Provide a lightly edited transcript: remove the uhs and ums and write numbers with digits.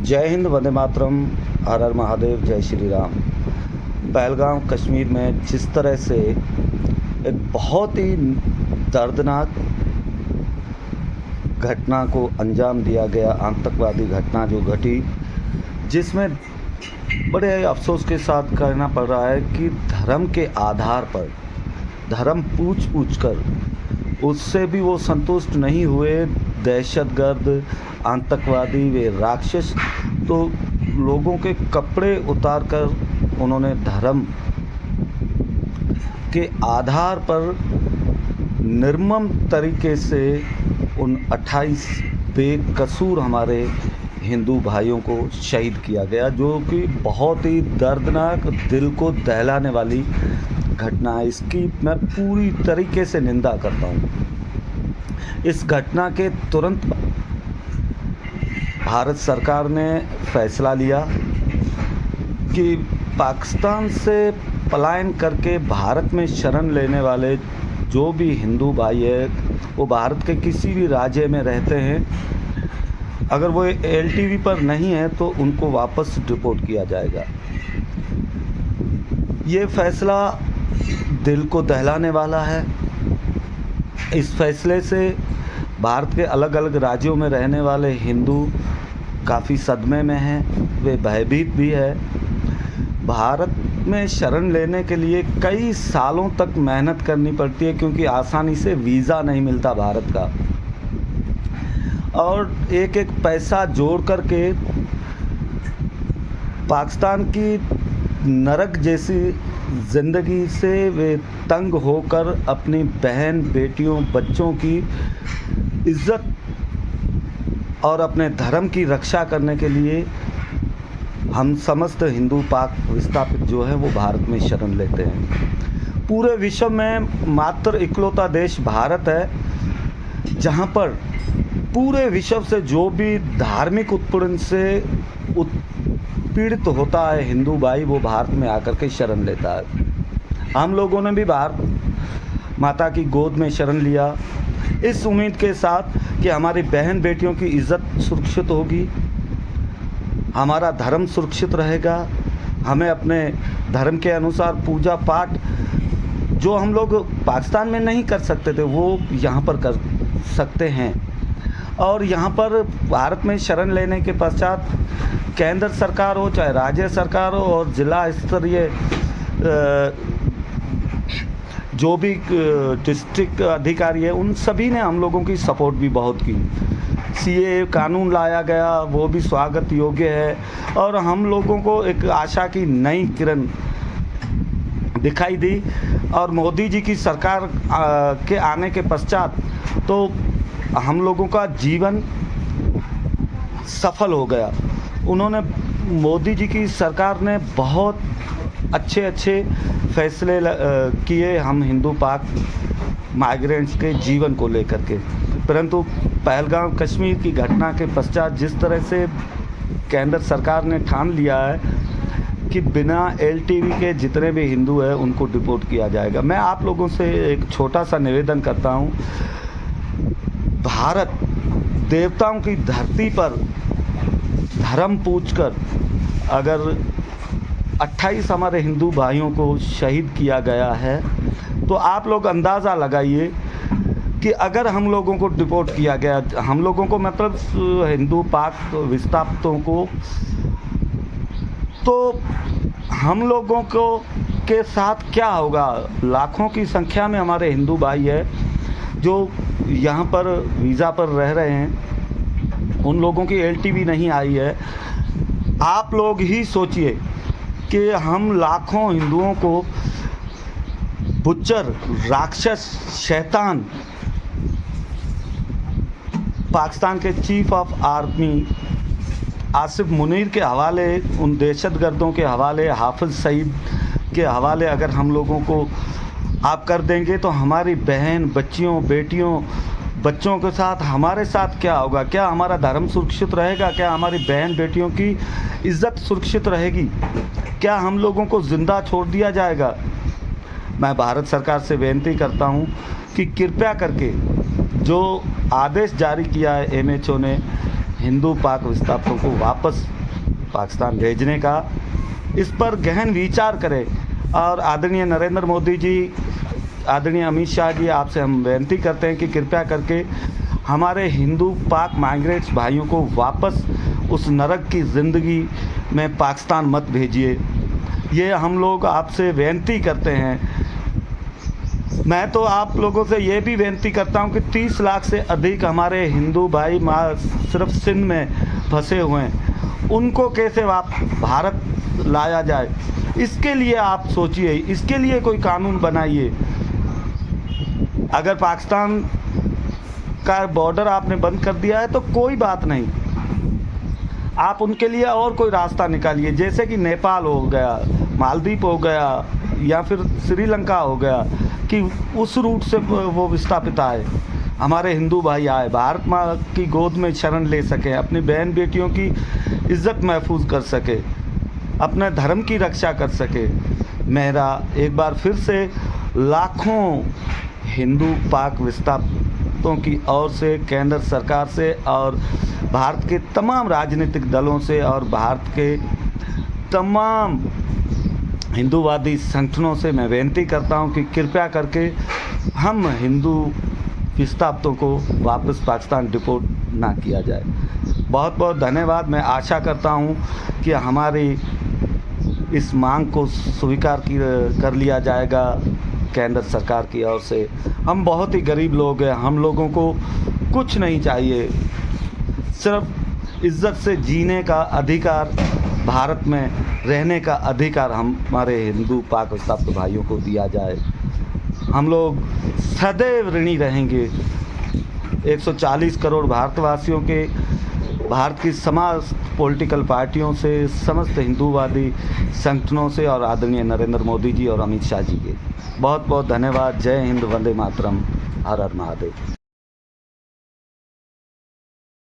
जय हिंद, वंदे मातरम, हर हर महादेव, जय श्री राम। पहलगाम कश्मीर में जिस तरह से एक बहुत ही दर्दनाक घटना को अंजाम दिया गया, आतंकवादी घटना जो घटी, जिसमें बड़े अफसोस के साथ कहना पड़ रहा है कि धर्म के आधार पर, धर्म पूछ कर उससे भी वो संतुष्ट नहीं हुए। दहशतगर्द, आतंकवादी, वे राक्षस तो लोगों के कपड़े उतार कर उन्होंने धर्म के आधार पर निर्मम तरीके से उन 28 बेकसूर हमारे हिंदू भाइयों को शहीद किया गया, जो कि बहुत ही दर्दनाक, दिल को दहलाने वाली घटना है। इसकी मैं पूरी तरीके से निंदा करता हूँ। इस घटना के तुरंत भारत सरकार ने फैसला लिया कि पाकिस्तान से पलायन करके भारत में शरण लेने वाले जो भी हिंदू भाई है, वो भारत के किसी भी राज्य में रहते हैं, अगर वो एलटीवी पर नहीं है तो उनको वापस डिपोर्ट किया जाएगा। ये फैसला दिल को दहलाने वाला है। इस फैसले से भारत के अलग अलग राज्यों में रहने वाले हिंदू काफ़ी सदमे में हैं, वे भयभीत भी है। भारत में शरण लेने के लिए कई सालों तक मेहनत करनी पड़ती है, क्योंकि आसानी से वीज़ा नहीं मिलता भारत का, और एक एक पैसा जोड़ करके पाकिस्तान की नरक जैसी ज़िंदगी से वे तंग होकर अपनी बहन, बेटियों, बच्चों की इज़्ज़त और अपने धर्म की रक्षा करने के लिए हम समस्त हिंदू पाक विस्थापित जो है वो भारत में शरण लेते हैं। पूरे विश्व में मात्र इकलौता देश भारत है जहाँ पर पूरे विश्व से जो भी धार्मिक उत्पीड़न से पीड़ित होता है हिंदू भाई, वो भारत में आकर के शरण लेता है। हम लोगों ने भी भारत माता की गोद में शरण लिया, इस उम्मीद के साथ कि हमारी बहन बेटियों की इज़्ज़त सुरक्षित होगी, हमारा धर्म सुरक्षित रहेगा, हमें अपने धर्म के अनुसार पूजा पाठ जो हम लोग पाकिस्तान में नहीं कर सकते थे वो यहाँ पर कर सकते हैं। और यहाँ पर भारत में शरण लेने के पश्चात केंद्र सरकार हो चाहे राज्य सरकार हो और जिला स्तरीय जो भी डिस्ट्रिक्ट अधिकारी है, उन सभी ने हम लोगों की सपोर्ट भी बहुत की। सीए कानून लाया गया, वो भी स्वागत योग्य है, और हम लोगों को एक आशा की नई किरण दिखाई दी। और मोदी जी की सरकार के आने के पश्चात तो हम लोगों का जीवन सफल हो गया। उन्होंने, मोदी जी की सरकार ने बहुत अच्छे फैसले किए हम हिंदू पाक माइग्रेंट्स के जीवन को लेकर के। परंतु पहलगाम कश्मीर की घटना के पश्चात जिस तरह से केंद्र सरकार ने ठान लिया है कि बिना एलटीवी के जितने भी हिंदू हैं उनको डिपोर्ट किया जाएगा, मैं आप लोगों से एक छोटा सा निवेदन करता हूँ। भारत देवताओं की धरती पर धर्म पूछकर अगर 28 हमारे हिंदू भाइयों को शहीद किया गया है, तो आप लोग अंदाज़ा लगाइए कि अगर हम लोगों को डिपोर्ट किया गया, हम लोगों को मतलब हिंदू पाक विस्थापितों को, तो हम लोगों को के साथ क्या होगा। लाखों की संख्या में हमारे हिंदू भाई है जो यहाँ पर वीज़ा पर रह रहे हैं, उन लोगों की एलटीवी नहीं आई है। आप लोग ही सोचिए कि हम लाखों हिंदुओं को बुच्चर, राक्षस, शैतान, पाकिस्तान के chief of army Asif Munir के हवाले, उन दहशतगर्दों के हवाले, हाफिज़ सईद के हवाले अगर हम लोगों को आप कर देंगे, तो हमारी बहन, बच्चियों, बेटियों, बच्चों के साथ हमारे साथ क्या होगा। क्या हमारा धर्म सुरक्षित रहेगा? क्या हमारी बहन बेटियों की इज़्ज़त सुरक्षित रहेगी? क्या हम लोगों को ज़िंदा छोड़ दिया जाएगा? मैं भारत सरकार से विनती करता हूं कि कृपया करके जो आदेश जारी किया है एमएचओ ने हिंदू पाक विस्थापितों को वापस पाकिस्तान भेजने का, इस पर गहन विचार करें। और आदरणीय नरेंद्र मोदी जी, आदरणीय अमित शाह जी, आपसे हम विनती करते हैं कि कृपया करके हमारे हिंदू पाक माइग्रेंट्स भाइयों को वापस उस नरक की ज़िंदगी में पाकिस्तान मत भेजिए। ये हम लोग आपसे विनती करते हैं। मैं तो आप लोगों से ये भी विनती करता हूँ कि 30 लाख से अधिक हमारे हिंदू भाई सिर्फ सिंध में फंसे हुए हैं, उनको कैसे भारत लाया जाए, इसके लिए आप सोचिए, इसके लिए कोई कानून बनाइए। अगर पाकिस्तान का बॉर्डर आपने बंद कर दिया है तो कोई बात नहीं, आप उनके लिए और कोई रास्ता निकालिए, जैसे कि नेपाल हो गया, मालदीव हो गया, या फिर श्रीलंका हो गया, कि उस रूट से वो विस्थापित आए, हमारे हिंदू भाई आए, भारत माँ की गोद में शरण ले सकें, अपनी बहन बेटियों की इज़्ज़त महफूज कर सके, अपने धर्म की रक्षा कर सके। मेरा एक बार फिर से लाखों हिंदू पाक विस्थापितों की ओर से, केंद्र सरकार से और भारत के तमाम राजनीतिक दलों से और भारत के तमाम हिंदूवादी संगठनों से मैं विनती करता हूं कि कृपया करके हम हिंदू विस्थापितों को वापस पाकिस्तान डिपोर्ट ना किया जाए। बहुत बहुत धन्यवाद। मैं आशा करता हूं कि हमारी इस मांग को स्वीकार कर लिया जाएगा केंद्र सरकार की ओर से। हम बहुत ही गरीब लोग हैं, हम लोगों को कुछ नहीं चाहिए, सिर्फ इज़्ज़त से जीने का अधिकार, भारत में रहने का अधिकार हमारे हिंदू पाक विस्थापित भाइयों को दिया जाए। हम लोग सदैव ऋणी रहेंगे 140 करोड़ भारतवासियों के, भारत की समस्त पॉलिटिकल पार्टियों से, समस्त हिंदूवादी संगठनों से और आदरणीय नरेंद्र मोदी जी और अमित शाह जी के। बहुत बहुत धन्यवाद। जय हिंद, वंदे मातरम, हर हर महादेव।